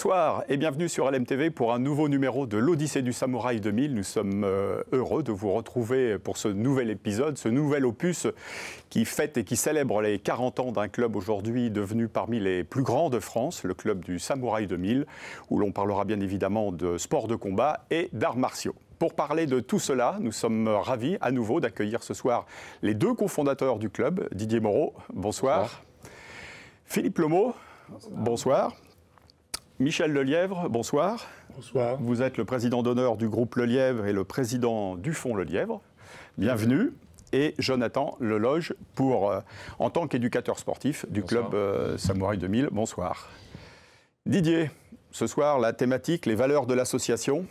Bonsoir et bienvenue sur LMTV pour un nouveau numéro de l'Odyssée du Samouraï 2000. Nous sommes heureux de vous retrouver pour ce nouvel épisode, ce nouvel opus qui fête et qui célèbre les 40 ans d'un club aujourd'hui devenu parmi les plus grands de France, le club du Samouraï 2000, où l'on parlera bien évidemment de sport de combat et d'arts martiaux. Pour parler de tout cela, nous sommes ravis à nouveau d'accueillir ce soir les deux cofondateurs du club, Didier Moreau, bonsoir. Philippe Lomo, bonsoir. Michel Lelièvre, bonsoir. Bonsoir. Vous êtes le président d'honneur du groupe Lelièvre et le président du fonds Lelièvre. Bienvenue. Et Jonathan Leloge en tant qu'éducateur sportif du club Samouraï 2000. Bonsoir. Didier, ce soir, la thématique, les valeurs de l'association.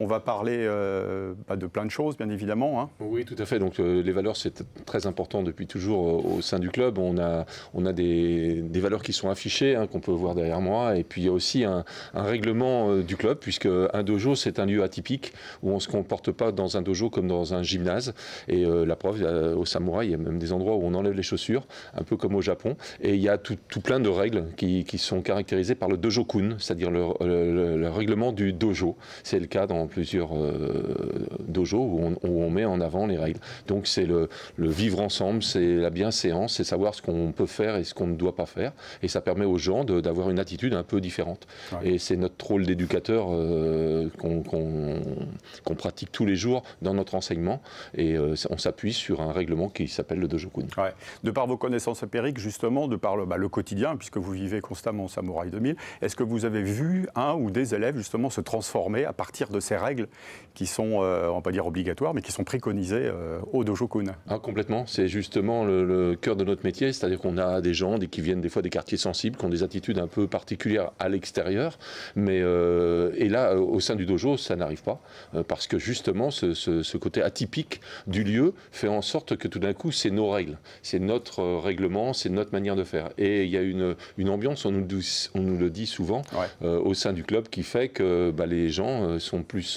On va parler de plein de choses, bien évidemment. Hein. Oui, tout à fait. Donc, les valeurs, c'est très important depuis toujours au sein du club. On a des valeurs qui sont affichées, hein, qu'on peut voir derrière moi. Et puis, il y a aussi un règlement du club, puisque un dojo, c'est un lieu atypique où on ne se comporte pas dans un dojo comme dans un gymnase. Et la preuve, au samouraï, il y a même des endroits où on enlève les chaussures, un peu comme au Japon. Et il y a tout plein de règles qui sont caractérisées par le dojo-kun, c'est-à-dire le règlement du dojo. C'est le cas dans plusieurs dojos où on met en avant les règles. Donc c'est le vivre ensemble, c'est la bienséance, c'est savoir ce qu'on peut faire et ce qu'on ne doit pas faire. Et ça permet aux gens d'avoir une attitude un peu différente. Ouais. Et c'est notre rôle d'éducateur qu'on pratique tous les jours dans notre enseignement. Et on s'appuie sur un règlement qui s'appelle le Dojo-kun. Ouais. De par vos connaissances empiriques, justement, de par le quotidien, puisque vous vivez constamment au Samouraï 2000, est-ce que vous avez vu un ou des élèves justement se transformer à partir de ces règles qui sont, on va pas dire obligatoires, mais qui sont préconisées au Dojo-kun? Complètement. C'est justement le cœur de notre métier, c'est-à-dire qu'on a des gens qui viennent des fois des quartiers sensibles, qui ont des attitudes un peu particulières à l'extérieur, mais et là, au sein du dojo, ça n'arrive pas, parce que justement, ce côté atypique du lieu fait en sorte que tout d'un coup, c'est nos règles, c'est notre règlement, c'est notre manière de faire. Et il y a une ambiance, on nous le dit souvent, au sein du club, qui fait que les gens sont plus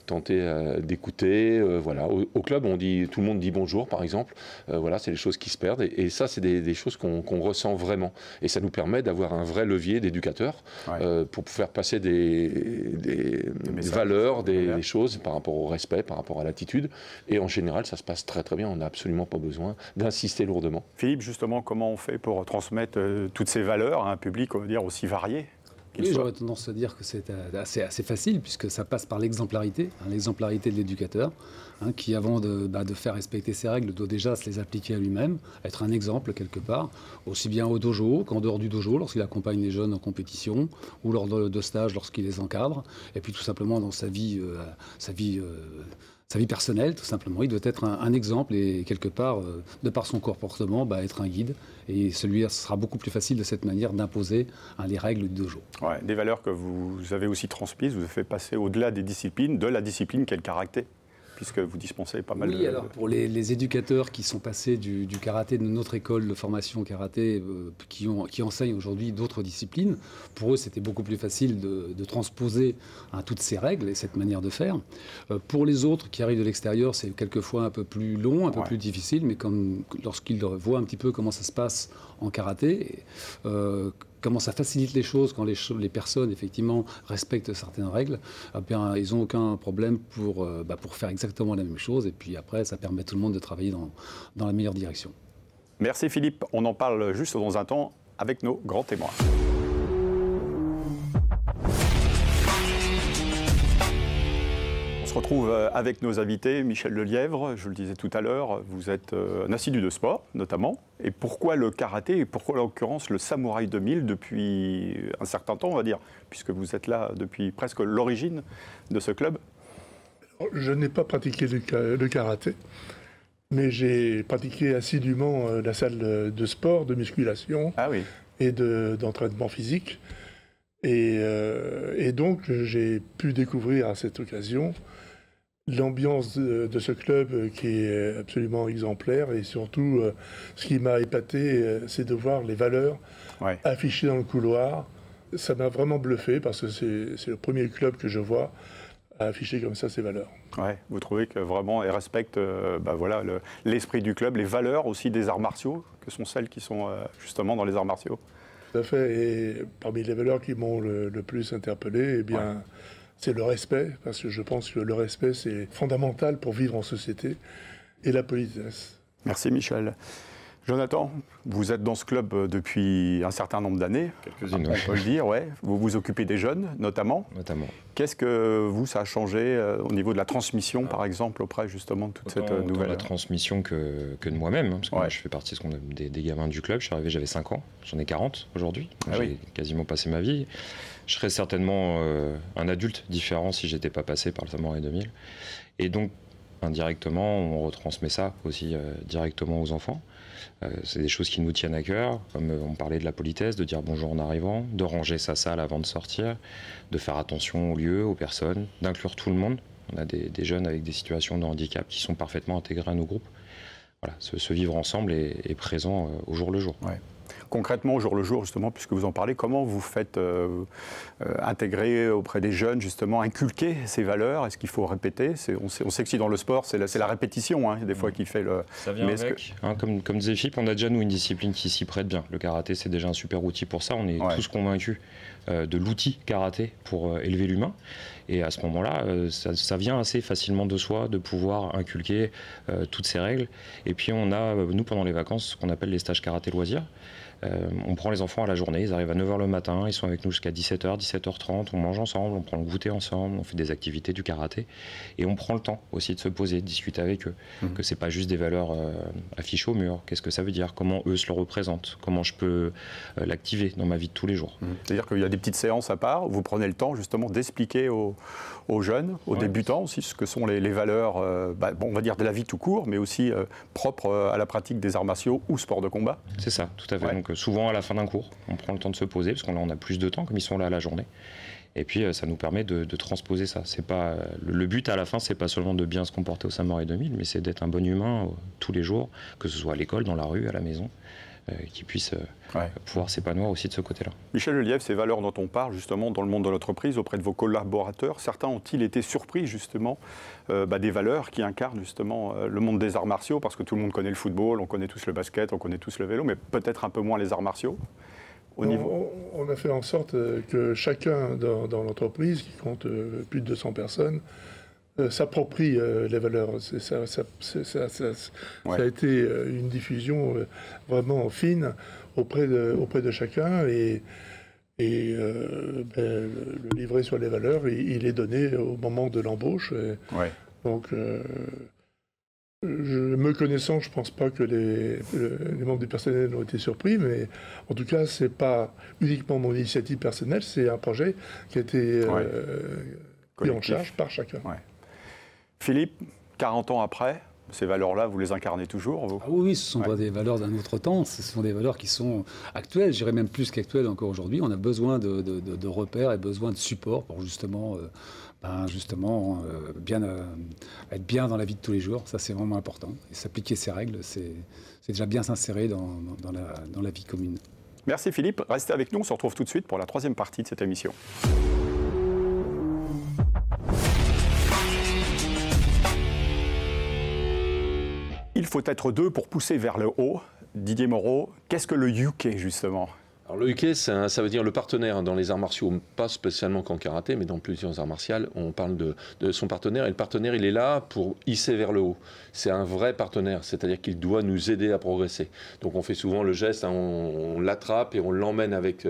tentés d'écouter. Voilà. Au club, tout le monde dit bonjour, par exemple. Voilà, c'est les choses qui se perdent. Et ça, c'est des choses qu'on ressent vraiment. Et ça nous permet d'avoir un vrai levier d'éducateur pour faire passer des valeurs, des choses par rapport au respect, par rapport à l'attitude. Et en général, ça se passe très très bien. On n'a absolument pas besoin d'insister lourdement. Philippe, justement, comment on fait pour transmettre toutes ces valeurs à un public, on va dire, aussi varié? Oui, j'aurais tendance à dire que c'est assez facile, puisque ça passe par l'exemplarité, l'exemplarité de l'éducateur, qui avant de faire respecter ses règles doit déjà se les appliquer à lui-même, être un exemple quelque part, aussi bien au dojo qu'en dehors du dojo, lorsqu'il accompagne les jeunes en compétition, ou lors de stages lorsqu'il les encadre, et puis tout simplement dans sa vie personnelle, tout simplement. Il doit être un exemple et quelque part, de par son comportement, être un guide. Et ce sera beaucoup plus facile de cette manière d'imposer les règles du dojo. Ouais, des valeurs que vous avez aussi transmises, vous avez fait passer au-delà des disciplines, de la discipline qu'est le karaté, puisque vous dispensez pas mal de... Oui, alors pour les éducateurs qui sont passés du karaté, de notre école de formation karaté, qui enseignent aujourd'hui d'autres disciplines, pour eux c'était beaucoup plus facile de transposer toutes ces règles et cette manière de faire. Pour les autres qui arrivent de l'extérieur, c'est quelquefois un peu plus long, un peu plus difficile, mais lorsqu'ils voient un petit peu comment ça se passe en karaté, comment ça facilite les choses quand les personnes, effectivement, respectent certaines règles, ils n'ont aucun problème pour faire exactement la même chose. Et puis après, ça permet à tout le monde de travailler dans la meilleure direction. Merci Philippe. On en parle juste dans un temps avec nos grands témoins. On se retrouve avec nos invités. Michel Lelièvre, je le disais tout à l'heure, vous êtes un assidu de sport, notamment. Et pourquoi le karaté et pourquoi, en l'occurrence, le Samouraï 2000 depuis un certain temps, on va dire, puisque vous êtes là depuis presque l'origine de ce club? Je n'ai pas pratiqué le karaté, mais j'ai pratiqué assidûment la salle de sport, de musculation et d'entraînement physique. Et donc, j'ai pu découvrir à cette occasion l'ambiance de ce club qui est absolument exemplaire. Et surtout, ce qui m'a épaté, c'est de voir les valeurs affichées dans le couloir. Ça m'a vraiment bluffé parce que c'est le premier club que je vois à afficher comme ça ses valeurs. Ouais, vous trouvez que vraiment elle respecte l'esprit du club, les valeurs aussi des arts martiaux, que sont celles qui sont justement dans les arts martiaux? Tout à fait. Et parmi les valeurs qui m'ont le plus interpellé, eh bien, c'est le respect, parce que je pense que le respect, c'est fondamental pour vivre en société, et la politesse. Merci Michel. Jonathan, vous êtes dans ce club depuis un certain nombre d'années. Quelques-unes, on peut le dire, ouais. Vous vous occupez des jeunes, notamment. Qu'est-ce que ça a changé au niveau de la transmission, par exemple, auprès justement de toute cette nouvelle... la transmission que de moi-même, hein, parce que moi, je fais partie des gamins du club. Je suis arrivé, j'avais 5 ans, j'en ai 40 aujourd'hui. J'ai quasiment passé ma vie. Je serais certainement un adulte différent si j'étais pas passé par le Samouraï 2000. Et donc, indirectement, on retransmet ça aussi directement aux enfants. C'est des choses qui nous tiennent à cœur, comme on parlait de la politesse, de dire bonjour en arrivant, de ranger sa salle avant de sortir, de faire attention aux lieux, aux personnes, d'inclure tout le monde. On a des jeunes avec des situations de handicap qui sont parfaitement intégrés à nos groupes. Voilà, ce vivre ensemble est présent au jour le jour. Ouais. Concrètement, au jour le jour, justement, puisque vous en parlez, comment vous faites intégrer auprès des jeunes, justement, inculquer ces valeurs? Est-ce qu'il faut répéter? On sait que si dans le sport, c'est la répétition, hein, des fois, qui fait le... Ça vient avec. Comme disait Philippe, on a déjà, nous, une discipline qui s'y prête bien. Le karaté, c'est déjà un super outil pour ça. On est tous convaincus de l'outil karaté pour élever l'humain. Et à ce moment-là, ça vient assez facilement de soi de pouvoir inculquer toutes ces règles. Et puis on a, nous, pendant les vacances, ce qu'on appelle les stages karaté loisirs. On prend les enfants à la journée, ils arrivent à 9h le matin, ils sont avec nous jusqu'à 17h, 17h30, on mange ensemble, on prend le goûter ensemble, on fait des activités du karaté. Et on prend le temps aussi de se poser, de discuter avec eux. Que c'est pas juste des valeurs affichées au mur. Qu'est-ce que ça veut dire? Comment eux se le représentent? Comment je peux l'activer dans ma vie de tous les jours? C'est-à-dire qu'il y a des petites séances à part où vous prenez le temps justement d'expliquer aux jeunes, aux débutants aussi, ce que sont les valeurs, on va dire de la vie tout court, mais aussi propres à la pratique des arts martiaux ou sport de combat. C'est ça, tout à fait. Donc souvent à la fin d'un cours, on prend le temps de se poser, parce qu'on a plus de temps, comme ils sont là à la journée. Et puis ça nous permet de transposer ça. C'est pas, le but à la fin, c'est pas seulement de bien se comporter au Samouraï 2000, mais c'est d'être un bon humain tous les jours, que ce soit à l'école, dans la rue, à la maison, qui puisse pouvoir s'épanouir aussi de ce côté-là. Michel Lelièvre, ces valeurs dont on parle justement dans le monde de l'entreprise, auprès de vos collaborateurs, certains ont-ils été surpris justement des valeurs qui incarnent justement le monde des arts martiaux? Parce que tout le monde connaît le football, on connaît tous le basket, on connaît tous le vélo, mais peut-être un peu moins les arts martiaux. On a fait en sorte que chacun dans l'entreprise, qui compte plus de 200 personnes, s'approprie les valeurs. Ça a été une diffusion vraiment fine auprès de chacun, et le livret sur les valeurs, il est donné au moment de l'embauche. Donc, me connaissant, je ne pense pas que les membres du personnel ont été surpris, mais en tout cas, ce n'est pas uniquement mon initiative personnelle, c'est un projet qui a été pris en charge par chacun. Philippe, 40 ans après, ces valeurs-là, vous les incarnez toujours, vous? Oui, ce ne sont pas des valeurs d'un autre temps, ce sont des valeurs qui sont actuelles, je dirais même plus qu'actuelles encore aujourd'hui. On a besoin de repères et besoin de support pour justement, être bien dans la vie de tous les jours. Ça, c'est vraiment important. Et s'appliquer ces règles, c'est déjà bien s'insérer dans la vie commune. Merci Philippe. Restez avec nous, on se retrouve tout de suite pour la troisième partie de cette émission. Il faut être deux pour pousser vers le haut. Didier Moreau, qu'est-ce que le Yuke justement? Alors le Yuke, ça veut dire le partenaire dans les arts martiaux, pas spécialement qu'en karaté, mais dans plusieurs arts martiaux, on parle de son partenaire, et le partenaire, il est là pour hisser vers le haut. C'est un vrai partenaire, c'est-à-dire qu'il doit nous aider à progresser. Donc on fait souvent le geste, hein, on l'attrape et on l'emmène avec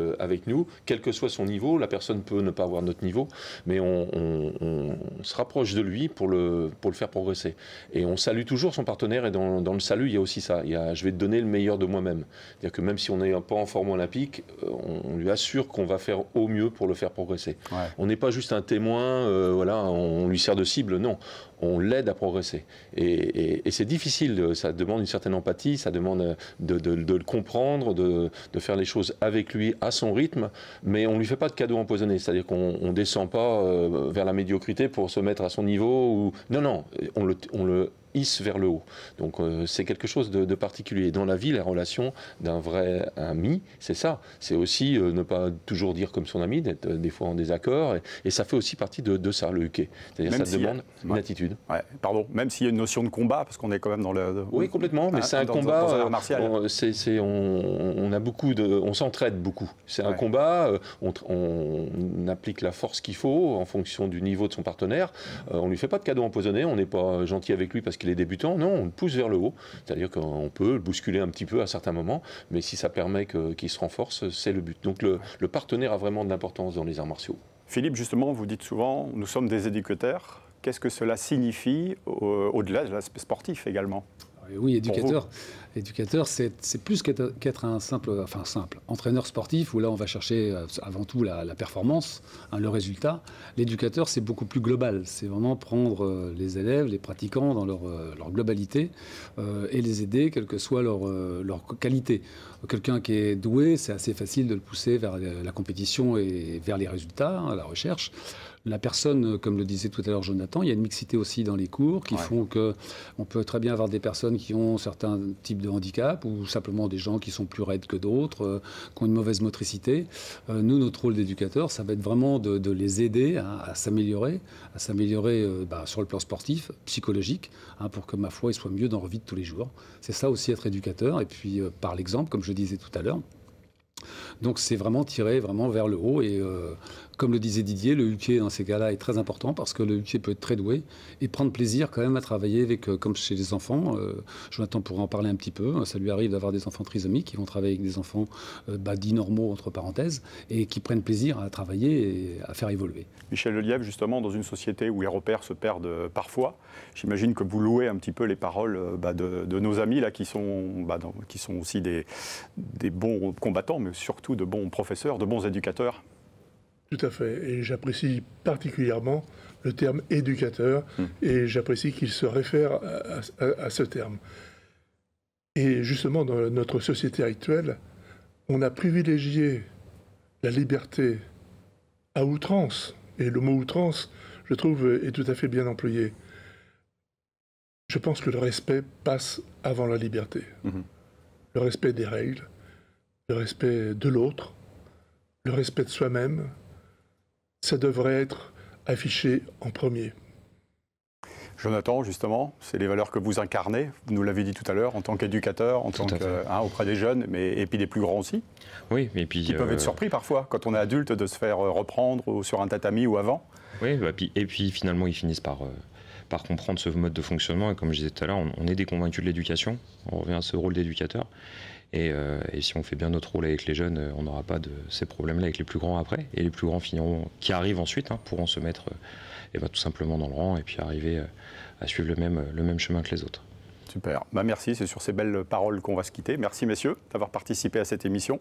nous, quel que soit son niveau. La personne peut ne pas avoir notre niveau, mais on se rapproche de lui pour le faire progresser. Et on salue toujours son partenaire, et dans le salut, il y a aussi ça. Je vais te donner le meilleur de moi-même. C'est-à-dire que même si on n'est pas en forme olympique, on lui assure qu'on va faire au mieux pour le faire progresser. On n'est pas juste un témoin, on lui sert de cible, non. On l'aide à progresser. Et c'est difficile, ça demande une certaine empathie, ça demande de le comprendre, de faire les choses avec lui à son rythme, mais on ne lui fait pas de cadeaux empoisonnés, c'est-à-dire qu'on ne descend pas vers la médiocrité pour se mettre à son niveau. Non, on le hisse vers le haut. Donc c'est quelque chose de particulier. Dans la vie, la relation d'un vrai ami, c'est ça. C'est aussi ne pas toujours dire comme son ami, d'être des fois en désaccord, et ça fait aussi partie de ça, le Yuke. C'est-à-dire ça demande une attitude. attitude. Ouais, pardon, même s'il y a une notion de combat, parce qu'on est quand même dans le... Oui, complètement, mais c'est un combat, dans un art martial. On s'entraide beaucoup. C'est un combat, on applique la force qu'il faut en fonction du niveau de son partenaire. On ne lui fait pas de cadeau empoisonné, on n'est pas gentil avec lui parce qu'il est débutant, non, on le pousse vers le haut. C'est-à-dire qu'on peut le bousculer un petit peu à certains moments, mais si ça permet qu'il se renforce, c'est le but. Donc le partenaire a vraiment de l'importance dans les arts martiaux. Philippe, justement, vous dites souvent, nous sommes des éducateurs. Qu'est-ce que cela signifie au-delà de l'aspect sportif également? Oui, éducateur, c'est plus qu'être un simple entraîneur sportif où là on va chercher avant tout la performance, le résultat. L'éducateur, c'est beaucoup plus global. C'est vraiment prendre les élèves, les pratiquants dans leur globalité et les aider, quelle que soit leur qualité. Quelqu'un qui est doué, c'est assez facile de le pousser vers la compétition et vers les résultats, la recherche. La personne, comme le disait tout à l'heure Jonathan, il y a une mixité aussi dans les cours qui font qu'on peut très bien avoir des personnes qui ont certains types de handicap ou simplement des gens qui sont plus raides que d'autres, qui ont une mauvaise motricité. Nous, notre rôle d'éducateur, ça va être vraiment de les aider à s'améliorer sur le plan sportif, psychologique, pour que, ma foi, ils soient mieux dans leur vie de tous les jours. C'est ça aussi être éducateur, et puis par l'exemple, comme je disais tout à l'heure. Donc c'est vraiment tirer vers le haut et comme le disait Didier, le huttier dans ces cas-là est très important parce que le huttier peut être très doué et prendre plaisir quand même à travailler avec, comme chez les enfants. Jonathan pourrait en parler un petit peu. Ça lui arrive d'avoir des enfants trisomiques qui vont travailler avec des enfants dits normaux, entre parenthèses, et qui prennent plaisir à travailler et à faire évoluer. Michel Lelièvre, justement, dans une société où les repères se perdent parfois, j'imagine que vous louez un petit peu les paroles de nos amis là, qui sont aussi des bons combattants, mais surtout de bons professeurs, de bons éducateurs. Tout à fait. Et j'apprécie particulièrement le terme éducateur et j'apprécie qu'il se réfère à ce terme. Et justement, dans notre société actuelle, on a privilégié la liberté à outrance. Et le mot outrance, je trouve, est tout à fait bien employé. Je pense que le respect passe avant la liberté. Le respect des règles, le respect de l'autre, le respect de soi-même, ça devrait être affiché en premier. Jonathan, justement, c'est les valeurs que vous incarnez, vous nous l'avez dit tout à l'heure, en tant qu'éducateur, auprès des jeunes, et puis des plus grands aussi. Oui, et puis... Qui peuvent être surpris parfois, quand on est adulte, de se faire reprendre sur un tatami ou avant. Oui, et puis finalement, ils finissent par comprendre ce mode de fonctionnement. Et comme je disais tout à l'heure, on est des convaincus de l'éducation, on revient à ce rôle d'éducateur. Et si on fait bien notre rôle avec les jeunes, on n'aura pas de ces problèmes-là avec les plus grands après. Et les plus grands qui arrivent ensuite pourront se mettre tout simplement dans le rang et puis arriver à suivre le même chemin que les autres. Super. Merci, c'est sur ces belles paroles qu'on va se quitter. Merci messieurs d'avoir participé à cette émission.